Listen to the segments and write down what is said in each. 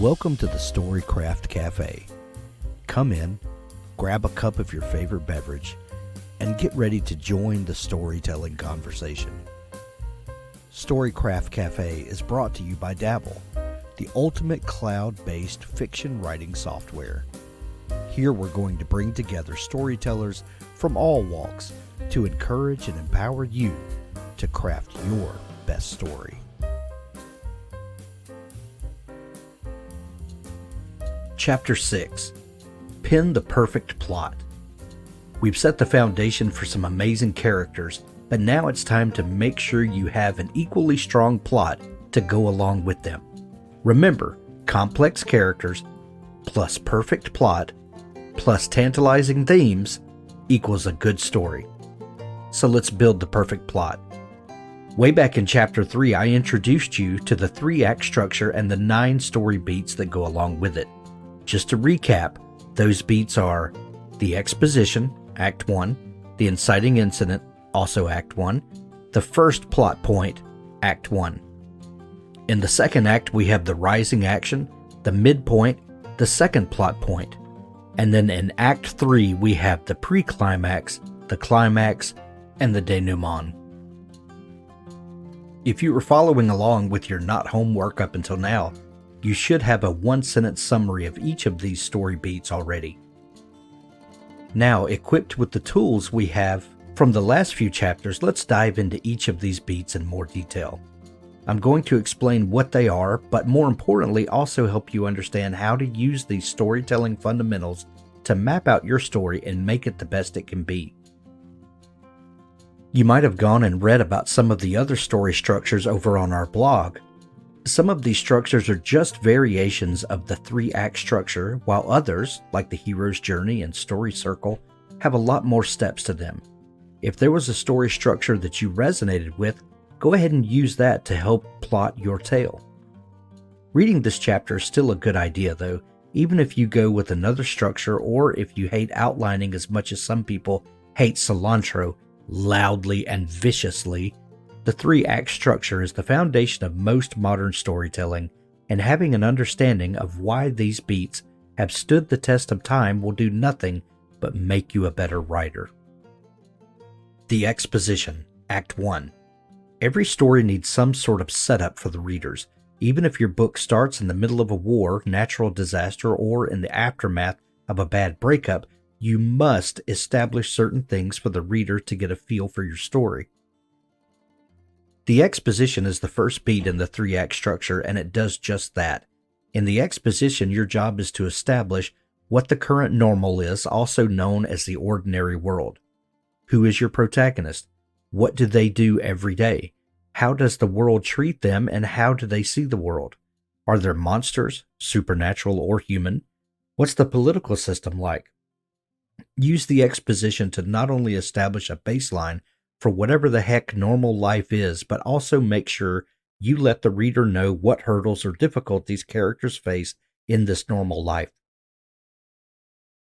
Welcome to the Storycraft Cafe. Come in, grab a cup of your favorite beverage, and get ready to join the storytelling conversation. Storycraft Cafe is brought to you by Dabble, the ultimate cloud-based fiction writing software. Here we're going to bring together storytellers from all walks to encourage and empower you to craft your best story. Chapter 6. Pin the perfect plot. We've set the foundation for some amazing characters, but now it's time to make sure you have an equally strong plot to go along with them. Remember, complex characters plus perfect plot plus tantalizing themes equals a good story. So let's build the perfect plot. Way back in Chapter 3, I introduced you to the 3-act structure and the 9 story beats that go along with it. Just to recap, those beats are the exposition, Act 1, the inciting incident, also Act 1, the first plot point, Act 1. In the second act, we have the rising action, the midpoint, the second plot point, and then in Act 3, we have the pre-climax, the climax, and the denouement. If you were following along with your not homework up until now, you should have a 1-sentence summary of each of these story beats already. Now, equipped with the tools we have from the last few chapters, let's dive into each of these beats in more detail. I'm going to explain what they are, but more importantly, also help you understand how to use these storytelling fundamentals to map out your story and make it the best it can be. You might have gone and read about some of the other story structures over on our blog. Some of these structures are just variations of the 3-act structure, while others, like the hero's journey and story circle, have a lot more steps to them. If there was a story structure that you resonated with, go ahead and use that to help plot your tale. Reading this chapter is still a good idea though, even if you go with another structure or if you hate outlining as much as some people hate cilantro loudly and viciously. The 3-act structure is the foundation of most modern storytelling, and having an understanding of why these beats have stood the test of time will do nothing but make you a better writer. The exposition, Act 1. Every story needs some sort of setup for the readers. Even if your book starts in the middle of a war, natural disaster, or in the aftermath of a bad breakup, you must establish certain things for the reader to get a feel for your story. The exposition is the first beat in the 3-act structure, and it does just that. In the exposition, your job is to establish what the current normal is, also known as the ordinary world. Who is your protagonist? What do they do every day? How does the world treat them, and how do they see the world? Are there monsters, supernatural or human? What's the political system like? Use the exposition to not only establish a baseline for whatever the heck normal life is, but also make sure you let the reader know what hurdles or difficulties characters face in this normal life.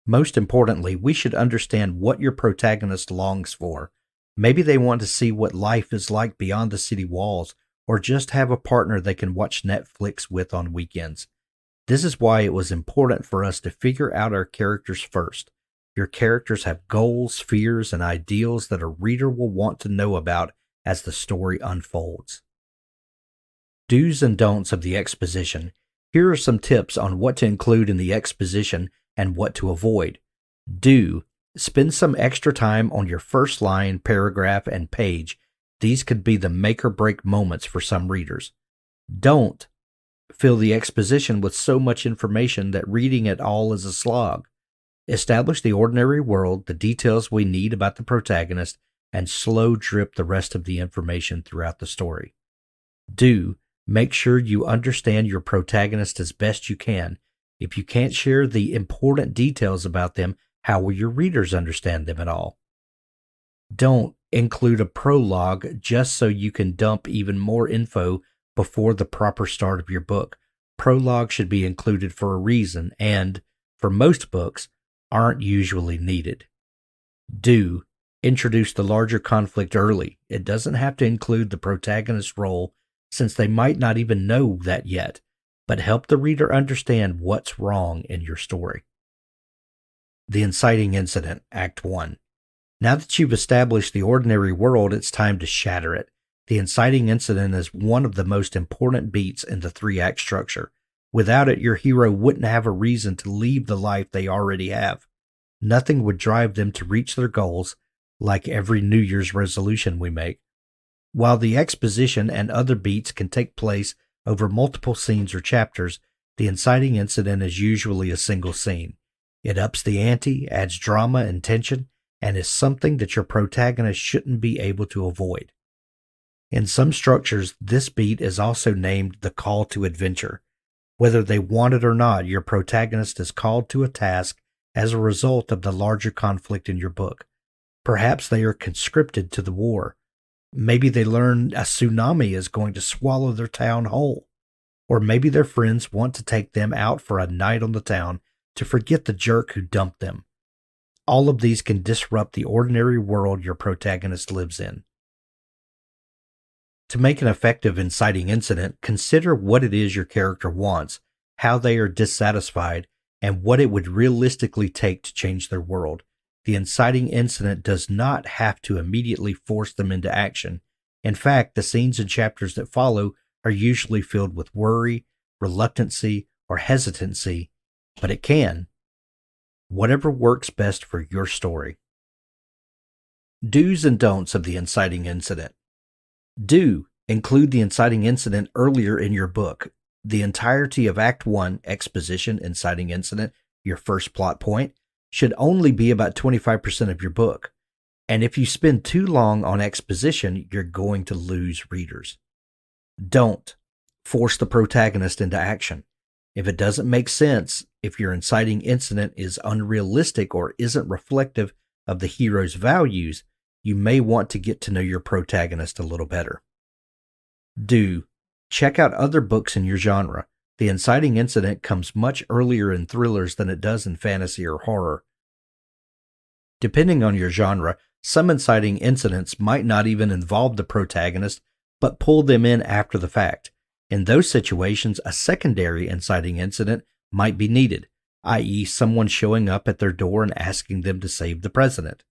Most importantly, we should understand what your protagonist longs for. Maybe they want to see what life is like beyond the city walls, or just have a partner they can watch Netflix with on weekends. This is why it was important for us to figure out our characters first. Your characters have goals, fears, and ideals that a reader will want to know about as the story unfolds. Do's and don'ts of the exposition. Here are some tips on what to include in the exposition and what to avoid. Do. Spend some extra time on your first line, paragraph, and page. These could be the make or break moments for some readers. Don't. Fill the exposition with so much information that reading it all is a slog. Establish the ordinary world, the details we need about the protagonist, and slow drip the rest of the information throughout the story. Do. Make sure you understand your protagonist as best you can. If you can't share the important details about them, how will your readers understand them at all? Don't include a prologue just so you can dump even more info before the proper start of your book. Prologue should be included for a reason and, for most books, aren't usually needed. Do. Introduce the larger conflict early. It doesn't have to include the protagonist's role, since they might not even know that yet. but help the reader understand what's wrong in your story. The inciting incident, Act 1. Now that you've established the ordinary world, it's time to shatter it. The inciting incident is one of the most important beats in the three-act structure. Without it, your hero wouldn't have a reason to leave the life they already have. Nothing would drive them to reach their goals, like every New Year's resolution we make. While the exposition and other beats can take place over multiple scenes or chapters, the inciting incident is usually a single scene. It ups the ante, adds drama and tension, and is something that your protagonist shouldn't be able to avoid. In some structures, this beat is also named the call to adventure. Whether they want it or not, your protagonist is called to a task as a result of the larger conflict in your book. Perhaps they are conscripted to the war. Maybe they learn a tsunami is going to swallow their town whole. Or maybe their friends want to take them out for a night on the town to forget the jerk who dumped them. All of these can disrupt the ordinary world your protagonist lives in. To make an effective inciting incident, consider what it is your character wants, how they are dissatisfied, and what it would realistically take to change their world. The inciting incident does not have to immediately force them into action. In fact, the scenes and chapters that follow are usually filled with worry, reluctancy, or hesitancy, but it can. Whatever works best for your story. Do's and don'ts of the inciting incident. Do include the inciting incident earlier in your book. The entirety of Act 1, exposition, inciting incident, your first plot point, should only be about 25% of your book. And if you spend too long on exposition, you're going to lose readers. Don't force the protagonist into action. If it doesn't make sense, if your inciting incident is unrealistic or isn't reflective of the hero's values, you may want to get to know your protagonist a little better. Do check out other books in your genre. The inciting incident comes much earlier in thrillers than it does in fantasy or horror. Depending on your genre, some inciting incidents might not even involve the protagonist, but pull them in after the fact. In those situations, a secondary inciting incident might be needed, i.e., someone showing up at their door and asking them to save the president.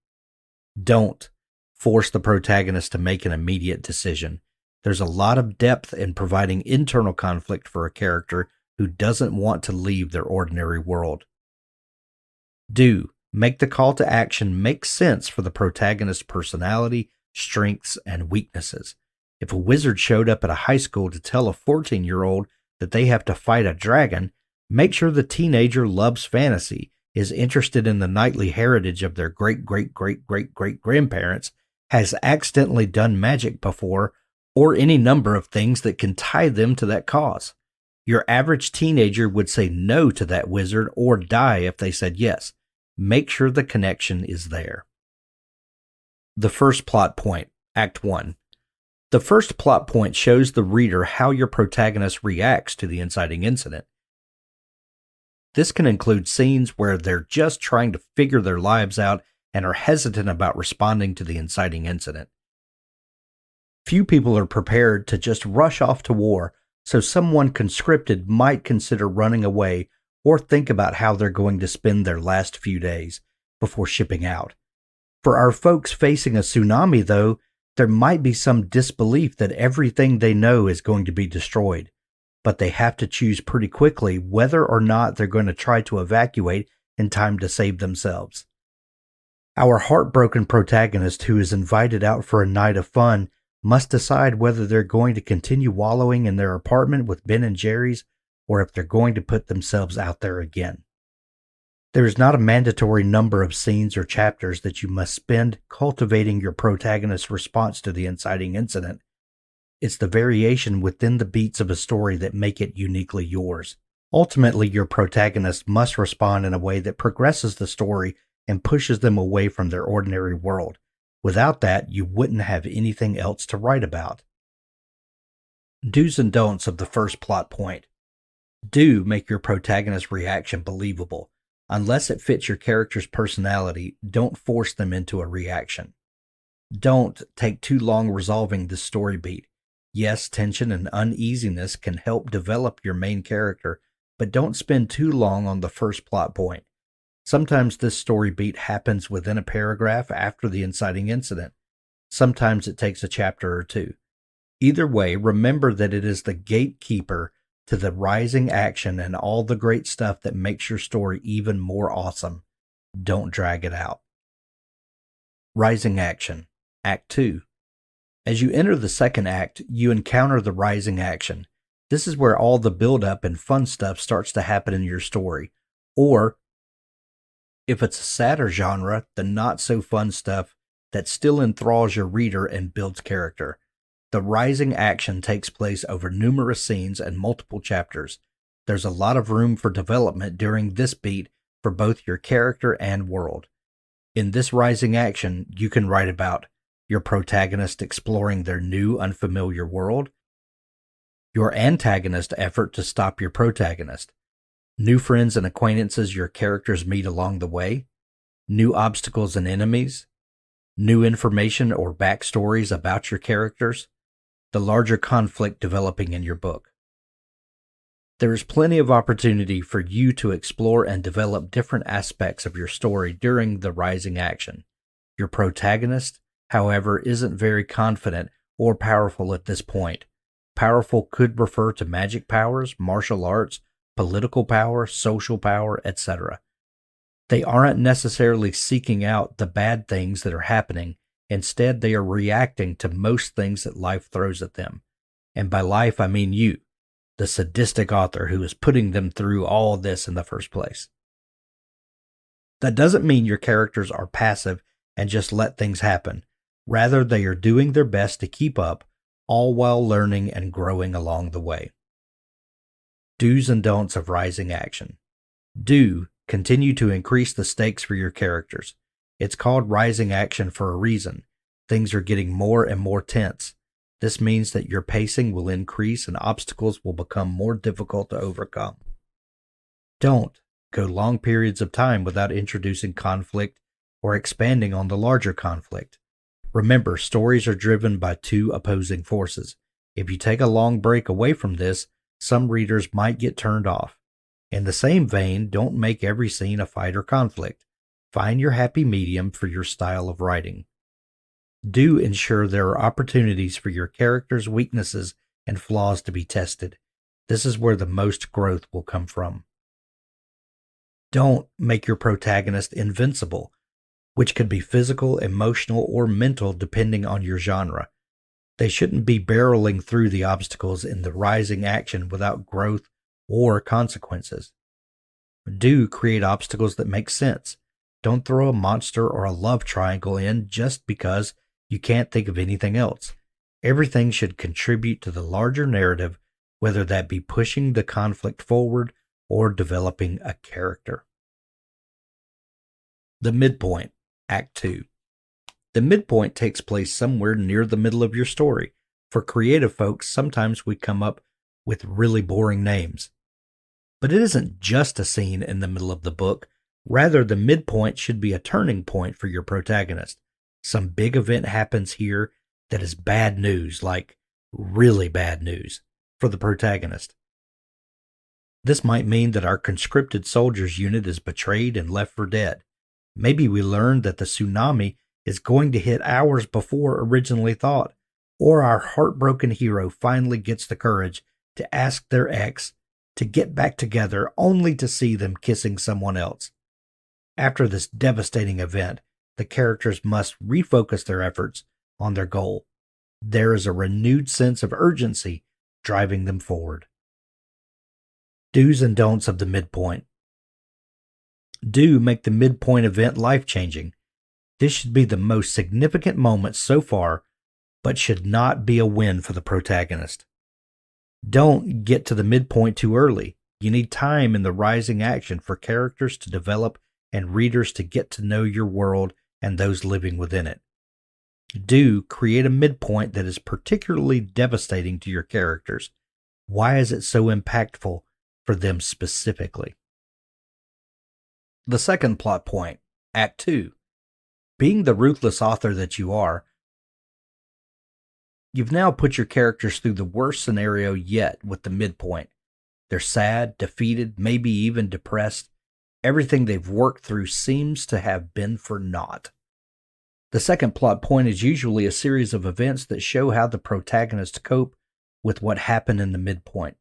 Don't force the protagonist to make an immediate decision. There's a lot of depth in providing internal conflict for a character who doesn't want to leave their ordinary world. Do make the call to action make sense for the protagonist's personality, strengths, and weaknesses. If a wizard showed up at a high school to tell a 14-year-old that they have to fight a dragon, make sure the teenager loves fantasy, is interested in the knightly heritage of their great-great-great-great-great-grandparents, has accidentally done magic before, or any number of things that can tie them to that cause. Your average teenager would say no to that wizard or die if they said yes. Make sure the connection is there. The first plot point, Act 1. The first plot point shows the reader how your protagonist reacts to the inciting incident. This can include scenes where they're just trying to figure their lives out and are hesitant about responding to the inciting incident. Few people are prepared to just rush off to war, so someone conscripted might consider running away or think about how they're going to spend their last few days before shipping out. For our folks facing a tsunami, though, there might be some disbelief that everything they know is going to be destroyed, but they have to choose pretty quickly whether or not they're going to try to evacuate in time to save themselves. Our heartbroken protagonist, who is invited out for a night of fun, must decide whether they're going to continue wallowing in their apartment with Ben and Jerry's or if they're going to put themselves out there again. There is not a mandatory number of scenes or chapters that you must spend cultivating your protagonist's response to the inciting incident. It's the variation within the beats of a story that make it uniquely yours. Ultimately, your protagonist must respond in a way that progresses the story and pushes them away from their ordinary world. Without that, you wouldn't have anything else to write about. Do's and don'ts of the first plot point. Do make your protagonist's reaction believable. Unless it fits your character's personality, don't force them into a reaction. Don't take too long resolving the story beat. Yes, tension and uneasiness can help develop your main character, but don't spend too long on the first plot point. Sometimes this story beat happens within a paragraph after the inciting incident. Sometimes it takes a chapter or two. Either way, remember that it is the gatekeeper to the rising action and all the great stuff that makes your story even more awesome. Don't drag it out. Rising action, Act 2. As you enter the second act, you encounter the rising action. This is where all the build-up and fun stuff starts to happen in your story. Or, if it's a sadder genre, the not-so-fun stuff that still enthralls your reader and builds character. The rising action takes place over numerous scenes and multiple chapters. There's a lot of room for development during this beat for both your character and world. In this rising action, you can write about your protagonist exploring their new, unfamiliar world, your antagonist effort to stop your protagonist, new friends and acquaintances your characters meet along the way, new obstacles and enemies, new information or backstories about your characters, the larger conflict developing in your book. There is plenty of opportunity for you to explore and develop different aspects of your story during the rising action. Your protagonist, however, isn't very confident or powerful at this point. Powerful could refer to magic powers, martial arts, political power, social power, etc. They aren't necessarily seeking out the bad things that are happening. Instead, they are reacting to most things that life throws at them. And by life, I mean you, the sadistic author who is putting them through all this in the first place. That doesn't mean your characters are passive and just let things happen. Rather, they are doing their best to keep up, all while learning and growing along the way. Do's and don'ts of rising action. Do continue to increase the stakes for your characters. It's called rising action for a reason. Things are getting more and more tense. This means that your pacing will increase and obstacles will become more difficult to overcome. Don't go long periods of time without introducing conflict or expanding on the larger conflict. Remember, stories are driven by two opposing forces. If you take a long break away from this, some readers might get turned off. In the same vein, don't make every scene a fight or conflict. Find your happy medium for your style of writing. Do ensure there are opportunities for your characters' weaknesses and flaws to be tested. This is where the most growth will come from. Don't make your protagonist invincible, which could be physical, emotional, or mental depending on your genre. They shouldn't be barreling through the obstacles in the rising action without growth or consequences. Do create obstacles that make sense. Don't throw a monster or a love triangle in just because you can't think of anything else. Everything should contribute to the larger narrative, whether that be pushing the conflict forward or developing a character. The midpoint, Act 2. The midpoint takes place somewhere near the middle of your story. For creative folks, sometimes we come up with really boring names. But it isn't just a scene in the middle of the book. Rather, the midpoint should be a turning point for your protagonist. Some big event happens here that is bad news, like really bad news, for the protagonist. This might mean that our conscripted soldiers unit is betrayed and left for dead. Maybe we learn that the tsunami is going to hit hours before originally thought, or our heartbroken hero finally gets the courage to ask their ex to get back together only to see them kissing someone else. After this devastating event, the characters must refocus their efforts on their goal. There is a renewed sense of urgency driving them forward. Do's and don'ts of the midpoint. Do make the midpoint event life-changing. This should be the most significant moment so far, but should not be a win for the protagonist. Don't get to the midpoint too early. You need time in the rising action for characters to develop and readers to get to know your world and those living within it. Do create a midpoint that is particularly devastating to your characters. Why is it so impactful for them specifically? The second plot point, Act 2. Being the ruthless author that you are, You've now put your characters through the worst scenario yet with the midpoint. They're sad, defeated, maybe even depressed. Everything they've worked through seems to have been for naught. The second plot point is usually a series of events that show how the protagonists cope with what happened in the midpoint.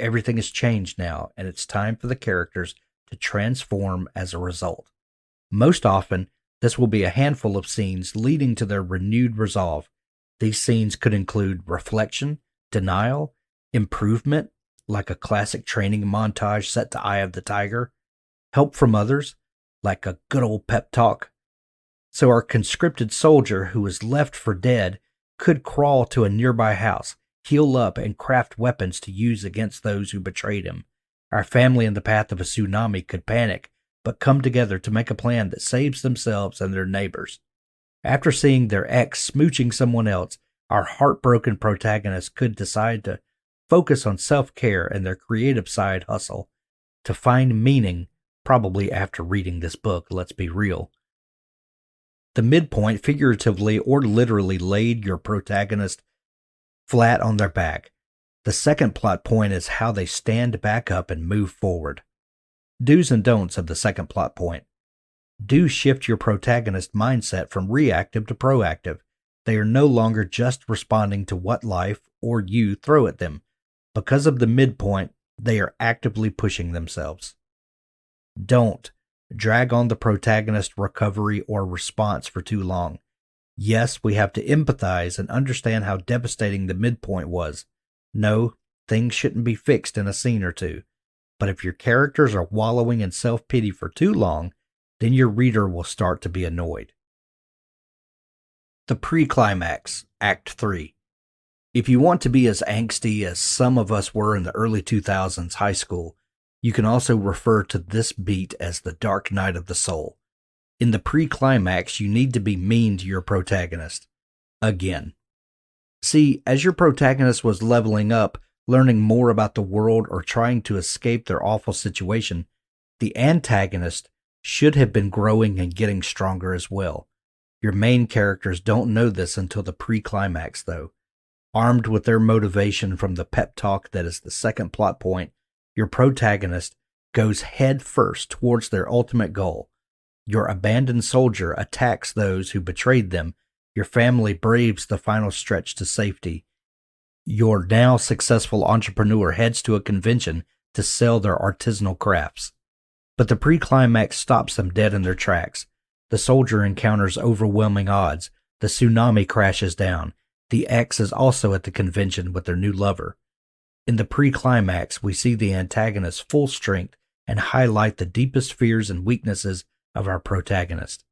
Everything has changed now, and it's time for the characters to transform as a result. Most often, this will be a handful of scenes leading to their renewed resolve. These scenes could include reflection, denial, improvement, like a classic training montage set to Eye of the Tiger, help from others, like a good old pep talk. So our conscripted soldier who was left for dead could crawl to a nearby house, heal up, and craft weapons to use against those who betrayed him. Our family in the path of a tsunami could panic, but come together to make a plan that saves themselves and their neighbors. After seeing their ex smooching someone else, our heartbroken protagonists could decide to focus on self-care and their creative side hustle to find meaning, probably after reading this book, let's be real. The midpoint figuratively or literally laid your protagonist flat on their back. The second plot point is how they stand back up and move forward. Do's and don'ts of the second plot point. Do shift your protagonist mindset from reactive to proactive. They are no longer just responding to what life or you throw at them. Because of the midpoint, they are actively pushing themselves. Don't drag on the protagonist recovery or response for too long. Yes, we have to empathize and understand how devastating the midpoint was. No, things shouldn't be fixed in a scene or two. But if your characters are wallowing in self-pity for too long, then your reader will start to be annoyed. The pre-climax, Act 3. If you want to be as angsty as some of us were in the early 2000s high school, you can also refer to this beat as the dark night of the soul. In the pre-climax, you need to be mean to your protagonist. Again. See, as your protagonist was leveling up, learning more about the world, or trying to escape their awful situation, the antagonist should have been growing and getting stronger as well. Your main characters don't know this until the pre-climax, though. Armed with their motivation from the pep talk that is the second plot point, your protagonist goes head first towards their ultimate goal. Your abandoned soldier attacks those who betrayed them. Your family braves the final stretch to safety. Your now successful entrepreneur heads to a convention to sell their artisanal crafts. But the pre-climax stops them dead in their tracks. The soldier encounters overwhelming odds. The tsunami crashes down. The ex is also at the convention with their new lover. In the pre-climax, we see the antagonist's full strength and highlight the deepest fears and weaknesses of our protagonist.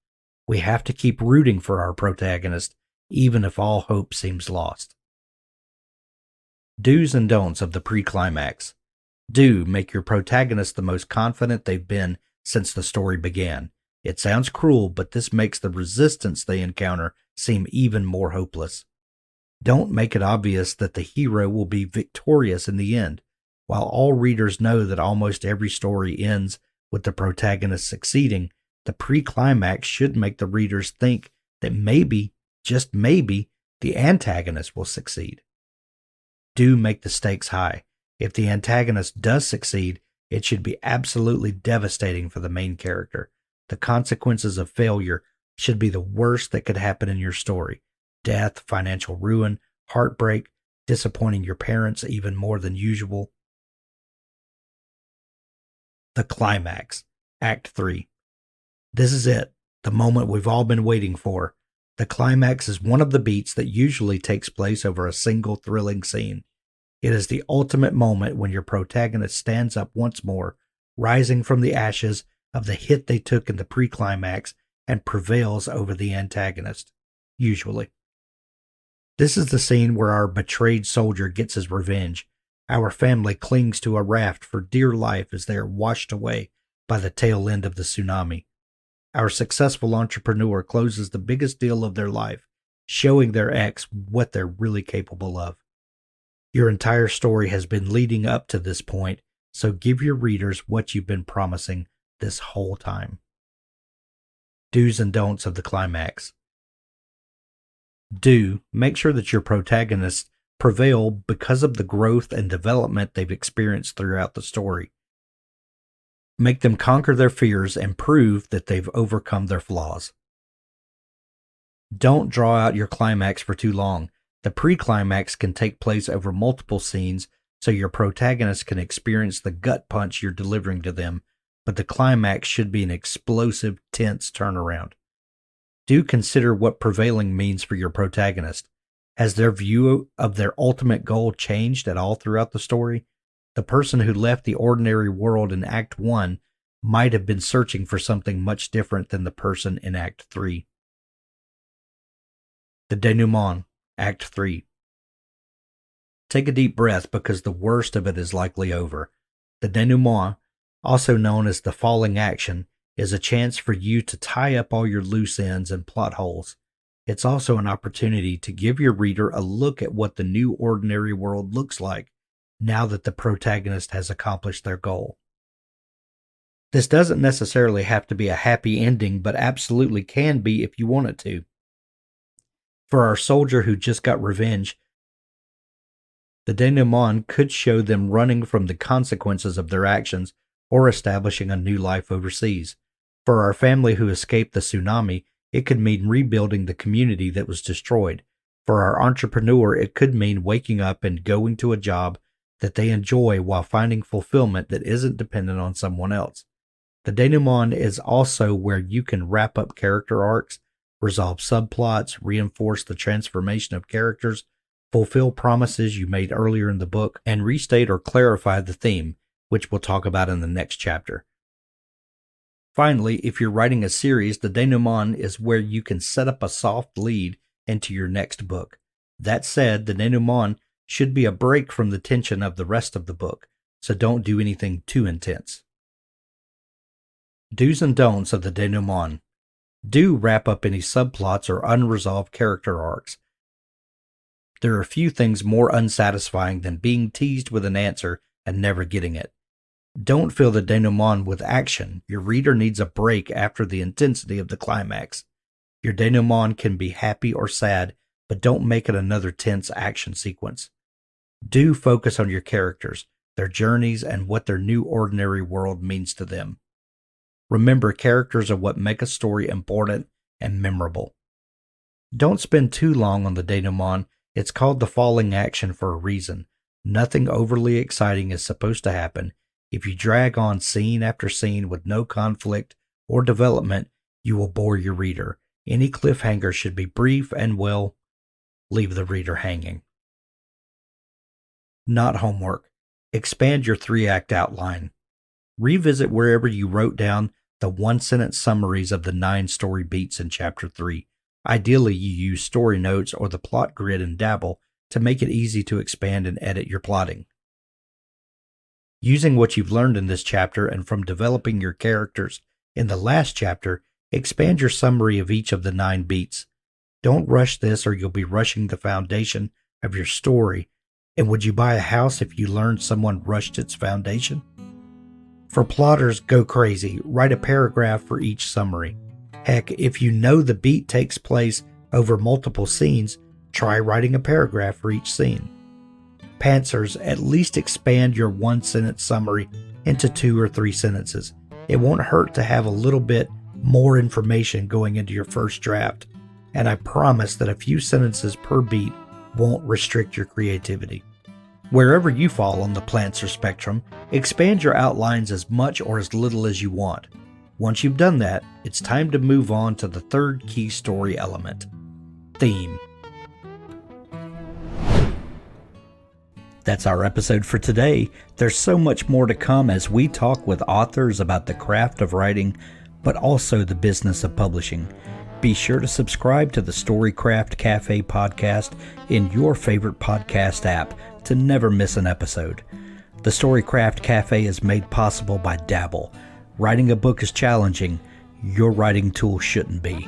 We have to keep rooting for our protagonist, even if all hope seems lost. Do's and don'ts of the pre-climax. Do make your protagonist the most confident they've been since the story began. It sounds cruel, but this makes the resistance they encounter seem even more hopeless. Don't make it obvious that the hero will be victorious in the end. While all readers know that almost every story ends with the protagonist succeeding, the pre-climax should make the readers think that maybe, just maybe, the antagonist will succeed. Do make the stakes high. If the antagonist does succeed, it should be absolutely devastating for the main character. The consequences of failure should be the worst that could happen in your story. Death, financial ruin, heartbreak, disappointing your parents even more than usual. The climax, Act 3. This is it, the moment we've all been waiting for. The climax is one of the beats that usually takes place over a single thrilling scene. It is the ultimate moment when your protagonist stands up once more, rising from the ashes of the hit they took in the pre-climax, and prevails over the antagonist, usually. This is the scene where our betrayed soldier gets his revenge. Our family clings to a raft for dear life as they are washed away by the tail end of the tsunami. Our successful entrepreneur closes the biggest deal of their life, showing their ex what they're really capable of. Your entire story has been leading up to this point, so give your readers what you've been promising this whole time. Do's and don'ts of the climax. Make sure that your protagonists prevail because of the growth and development they've experienced throughout the story. Make them conquer their fears and prove that they've overcome their flaws. Don't draw out your climax for too long. The pre-climax can take place over multiple scenes so your protagonist can experience the gut punch you're delivering to them, but the climax should be an explosive, tense turnaround. Do consider what prevailing means for your protagonist. Has their view of their ultimate goal changed at all throughout the story? The person who left the ordinary world in Act 1 might have been searching for something much different than the person in Act 3. The denouement, Act 3. Take a deep breath because the worst of it is likely over. The denouement, also known as the falling action, is a chance for you to tie up all your loose ends and plot holes. It's also an opportunity to give your reader a look at what the new ordinary world looks like now that the protagonist has accomplished their goal. This doesn't necessarily have to be a happy ending, but absolutely can be if you want it to. For our soldier who just got revenge, the denouement could show them running from the consequences of their actions or establishing a new life overseas. For our family who escaped the tsunami, it could mean rebuilding the community that was destroyed. For our entrepreneur, it could mean waking up and going to a job that they enjoy while finding fulfillment that isn't dependent on someone else. The denouement is also where you can wrap up character arcs, resolve subplots, reinforce the transformation of characters, fulfill promises you made earlier in the book, and restate or clarify the theme, which we'll talk about in the next chapter. Finally, if you're writing a series, the denouement is where you can set up a soft lead into your next book. That said, the denouement should be a break from the tension of the rest of the book, so don't do anything too intense. Do's and don'ts of the denouement. Do wrap up any subplots or unresolved character arcs. There are few things more unsatisfying than being teased with an answer and never getting it. Don't fill the denouement with action. Your reader needs a break after the intensity of the climax. Your denouement can be happy or sad, but don't make it another tense action sequence. Do focus on your characters, their journeys, and what their new ordinary world means to them. Remember, characters are what make a story important and memorable. Don't spend too long on the denouement. It's called the falling action for a reason. Nothing overly exciting is supposed to happen. If you drag on scene after scene with no conflict or development, you will bore your reader. Any cliffhanger should be brief and, well, leave the reader hanging. Not homework. Expand your 3-act outline. Revisit wherever you wrote down the 1-sentence summaries of the 9 story beats in Chapter 3. Ideally, you use story notes or the plot grid in Dabble to make it easy to expand and edit your plotting. Using what you've learned in this chapter and from developing your characters in the last chapter, expand your summary of each of the 9 beats. Don't rush this or you'll be rushing the foundation of your story. And would you buy a house if you learned someone rushed its foundation? For plotters, go crazy. Write a paragraph for each summary. Heck, if you know the beat takes place over multiple scenes, try writing a paragraph for each scene. Pantsers, at least expand your 1-sentence summary into 2 or 3 sentences. It won't hurt to have a little bit more information going into your first draft, and I promise that a few sentences per beat won't restrict your creativity. Wherever you fall on the Pantser spectrum, expand your outlines as much or as little as you want. Once you've done that, it's time to move on to the third key story element, theme. That's our episode for today. There's so much more to come as we talk with authors about the craft of writing, but also the business of publishing. Be sure to subscribe to the Storycraft Cafe podcast in your favorite podcast app to never miss an episode. The Storycraft Cafe is made possible by Dabble. Writing a book is challenging. Your writing tool shouldn't be.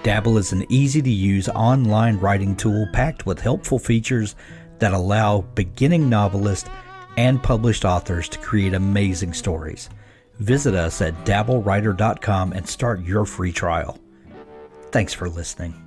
Dabble is an easy-to-use online writing tool packed with helpful features that allow beginning novelists and published authors to create amazing stories. Visit us at dabblewriter.com and start your free trial. Thanks for listening.